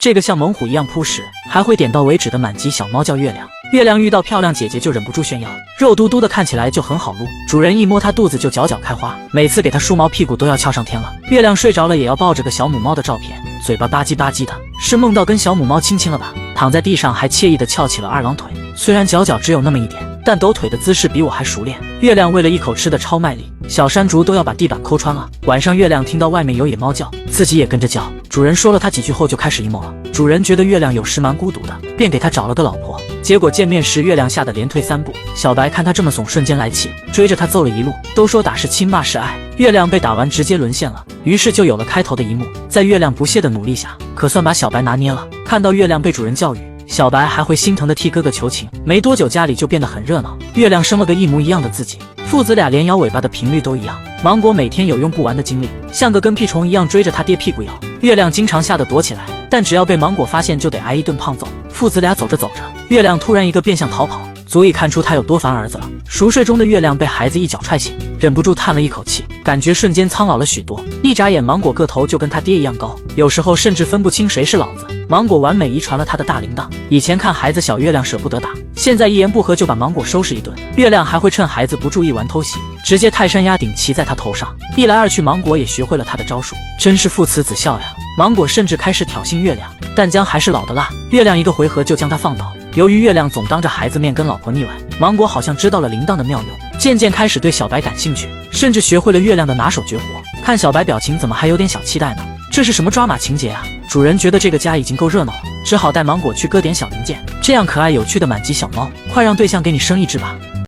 这个像猛虎一样扑食，还会点到为止的满级小猫叫月亮。月亮遇到漂亮姐姐就忍不住炫耀，肉嘟嘟的看起来就很好撸，主人一摸它肚子就角角开花，每次给它梳毛屁股都要翘上天了。月亮睡着了也要抱着个小母猫的照片，嘴巴吧唧吧唧的，是梦到跟小母猫亲亲了吧？躺在地上还惬意的翘起了二郎腿，虽然脚只有那么一点，但抖腿的姿势比我还熟练。月亮为了一口吃的超卖力，小山竹都要把地板抠穿了。晚上月亮听到外面有野猫叫，自己也跟着叫。主人说了他几句后就开始 emo 了。主人觉得月亮有时蛮孤独的，便给他找了个老婆。结果见面时月亮吓得连退3步。小白看他这么怂，瞬间来气，追着他揍了一路。都说打是亲，骂是爱，月亮被打完直接沦陷了。于是就有了开头的一幕。在月亮不懈的努力下，可算把小白拿捏了。看到月亮被主人教育，小白还会心疼的替哥哥求情。没多久家里就变得很热闹，月亮生了个一模一样的自己，父子俩连摇尾巴的频率都一样。芒果每天有用不完的精力，像个跟屁虫一样追着他爹屁股咬。月亮经常吓得躲起来，但只要被芒果发现就得挨一顿胖揍。父子俩走着走着，月亮突然一个变相逃跑，足以看出他有多烦儿子了。熟睡中的月亮被孩子一脚踹醒，忍不住叹了一口气，感觉瞬间苍老了许多。一眨眼，芒果个头就跟他爹一样高，有时候甚至分不清谁是老子。芒果完美遗传了他的大铃铛，以前看孩子小，月亮舍不得打，现在一言不合就把芒果收拾一顿。月亮还会趁孩子不注意玩偷袭，直接泰山压顶骑在他头上。一来二去，芒果也学会了他的招数，真是父慈子孝呀。芒果甚至开始挑衅月亮，但姜还是老的辣，月亮一个回合就将他放倒。由于月亮总当着孩子面跟老婆腻歪，芒果好像知道了铃铛的妙用，渐渐开始对小白感兴趣，甚至学会了月亮的拿手绝活。看小白表情怎么还有点小期待呢？这是什么抓马情节啊？主人觉得这个家已经够热闹了，只好带芒果去割点小零件，这样可爱有趣的满级小猫，快让对象给你生一只吧。